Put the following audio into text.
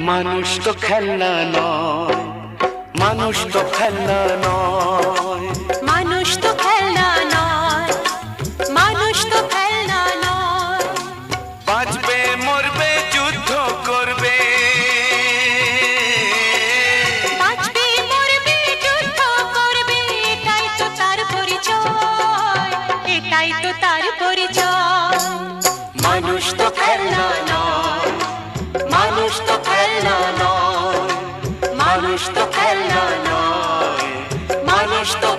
মানুষ তো খেলনা নয়, মানুষ তো খেলনা নয়, মানুষ তো খেলনা নয়, মানুষ তো খেলনা নয়। বাঁচবে মরবে যুদ্ধ করবে, বাঁচবে মরবে যুদ্ধ করবে, এটাই তো তার পরিচয়, এটাই তো তার পরিচয়। মানুষ তো খেলনা নয়, মানুষ তো খেলনা নয়, মানুষ তো খেলনা নয়, মানুষ তো